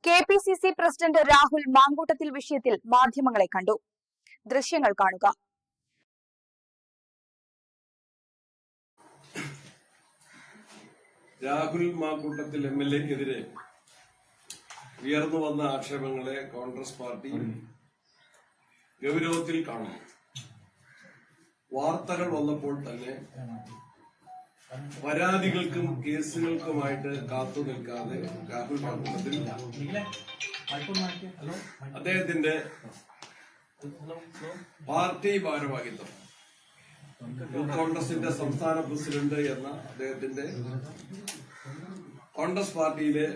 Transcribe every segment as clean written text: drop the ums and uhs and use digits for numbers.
KPCC president Rahul Mamkootathil വിഷയത്തിൽ മാധ്യമങ്ങളെ കണ്ടു. ദൃശ്യങ്ങൾ കാണുക. രാഹുൽ മാങ്കൂട്ടത്തിൽ MLA-ക്കെതിരെ ഉയർന്നു വന്ന ആക്ഷേപങ്ങളെ കോൺഗ്രസ് പാർട്ടി ഗൗരവത്തിൽ കാണുന്നു. വാർത്തകൾ വന്നപ്പോൾ തന്നെ പരാതികൾക്കും കേസുകൾക്കുമായിട്ട് കാത്തു നിൽക്കാതെ രാഹുൽ മാങ്കൂട്ടത്തിൽ അദ്ദേഹത്തിന്റെ പാർട്ടി ഭാരവാഹിത്വം കോൺഗ്രസിന്റെ സംസ്ഥാന പ്രസിഡന്റ് എന്ന അദ്ദേഹത്തിന്റെ കോൺഗ്രസ് പാർട്ടിയിലെ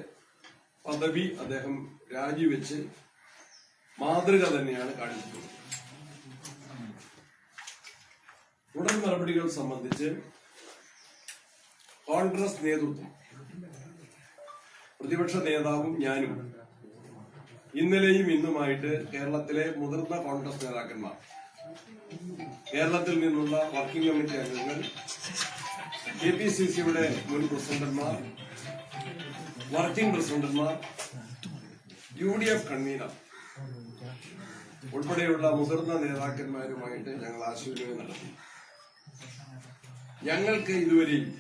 പദവി അദ്ദേഹം രാജിവെച്ച് മാതൃക തന്നെയാണ് കാണിച്ചിട്ടുള്ളത്. തുടർ നടപടികൾ സംബന്ധിച്ച് കോൺഗ്രസ് നേതൃത്വം, പ്രതിപക്ഷ നേതാവും ഞാനും ഇന്നലെയും ഇന്നുമായിട്ട് കേരളത്തിലെ മുതിർന്ന കോൺഗ്രസ് നേതാക്കന്മാർ, കേരളത്തിൽ നിന്നുള്ള വർക്കിംഗ് കമ്മിറ്റി അംഗങ്ങൾ, കെപിസിസിയുടെ മുൻ പ്രസിഡന്റുമാർ, വർക്കിംഗ് പ്രസിഡന്റുമാർ, UDF കൺവീനർ ഉൾപ്പെടെയുള്ള മുതിർന്ന നേതാക്കന്മാരുമായിട്ട് ഞങ്ങൾ ആശയവിനിമയം നടത്തി. ഞങ്ങൾക്ക് ഇതുവരെയും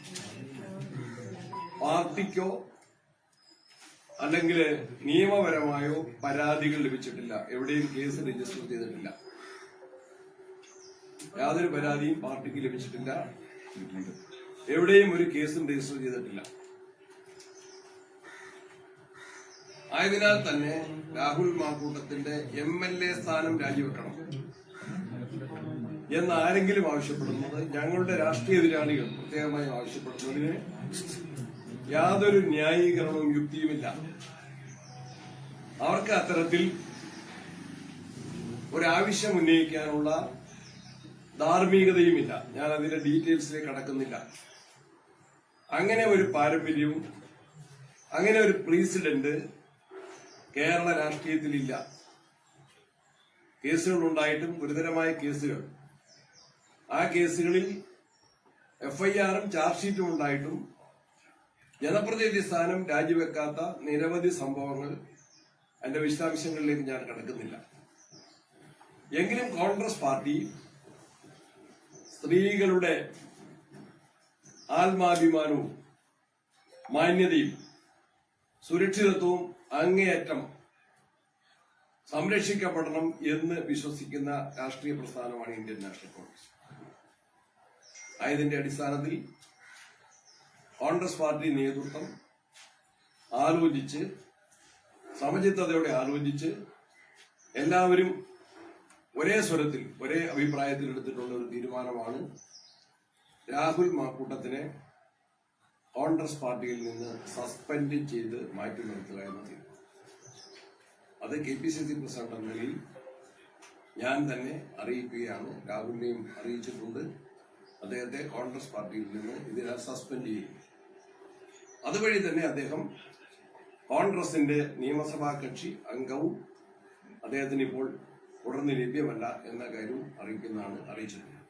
പാർട്ടിക്കോ അല്ലെങ്കിൽ നിയമപരമായോ പരാതികൾ ലഭിച്ചിട്ടില്ല. എവിടെയും കേസ് രജിസ്റ്റർ ചെയ്തിട്ടില്ല. യാതൊരു പരാതിയും പാർട്ടിക്ക് ലഭിച്ചിട്ടില്ല. എവിടെയും ഒരു കേസും രജിസ്റ്റർ ചെയ്തിട്ടില്ല. ആയതിനാൽ തന്നെ രാഹുൽ മാങ്കൂട്ടത്തിന്റെ MLA സ്ഥാനം രാജിവെക്കണം എന്ന് ആരെങ്കിലും ആവശ്യപ്പെടുന്നത്, ഞങ്ങളുടെ രാഷ്ട്രീയ എതിരാളികൾ പ്രത്യേകമായി ആവശ്യപ്പെടുന്നതിന് യാതൊരു ന്യായീകരണവും യുക്തിയുമില്ല. അവർക്ക് അത്തരത്തിൽ ഒരാവശ്യം ഉന്നയിക്കാനുള്ള ധാർമ്മികതയുമില്ല. ഞാൻ അതിന്റെ ഡീറ്റെയിൽസിലേക്ക് കടക്കുന്നില്ല. അങ്ങനെ ഒരു പാരമ്പര്യവും അങ്ങനെ ഒരു പ്രസിഡന്റ് കേരള രാഷ്ട്രീയത്തിലില്ല. കേസുകൾ ഉണ്ടായിട്ടും, ഗുരുതരമായ കേസുകൾ, ആ കേസുകളിൽ FIR-ഉം ചാർജ് ഷീറ്റും ഉണ്ടായിട്ടും ജനപ്രതിനിധി സ്ഥാനം രാജിവെക്കാത്ത നിരവധി സംഭവങ്ങൾ, അതിന്റെ വിശദാംശങ്ങളിലേക്ക് ഞാൻ കടക്കുന്നില്ല. എങ്കിലും കോൺഗ്രസ് പാർട്ടി സ്ത്രീകളുടെ ആത്മാഭിമാനവും മാന്യതയും സുരക്ഷിതത്വവും അങ്ങേയറ്റം സംരക്ഷിക്കപ്പെടണം എന്ന് വിശ്വസിക്കുന്ന രാഷ്ട്രീയ പ്രസ്ഥാനമാണ് ഇന്ത്യൻ നാഷണൽ കോൺഗ്രസ്. ആയതിന്റെ അടിസ്ഥാനത്തിൽ കോൺഗ്രസ് പാർട്ടി നേതൃത്വം ആലോചിച്ച്, സമചിത്തതയോടെ ആലോചിച്ച്, എല്ലാവരും ഒരേ സ്വരത്തിൽ, ഒരേ അഭിപ്രായത്തിൽ എടുത്തിട്ടുള്ള ഒരു തീരുമാനമാണ് രാഹുൽ മാങ്കൂട്ടത്തിനെ കോൺഗ്രസ് പാർട്ടിയിൽ നിന്ന് സസ്പെൻഡ് ചെയ്ത് മാറ്റി നിർത്തുക എന്ന തീരുമാനം. അത് കെപിസിസി പ്രസിഡന്റ് എന്ന നിലയിൽ ഞാൻ തന്നെ അറിയിക്കുകയാണ്. രാഹുലിനെയും അറിയിച്ചിട്ടുണ്ട്. അദ്ദേഹത്തെ കോൺഗ്രസ് പാർട്ടിയിൽ നിന്ന് ഇതിനാൽ സസ്പെൻഡ് ചെയ്യും. അതുവഴി തന്നെ അദ്ദേഹം കോൺഗ്രസിന്റെ നിയമസഭാ കക്ഷി അംഗവും അദ്ദേഹത്തിന് ഇപ്പോൾ തുടർന്ന് ലഭ്യമല്ല എന്ന കാര്യവും അറിയിക്കുന്നതാണ് അറിയിച്ചിട്ടുള്ളത്.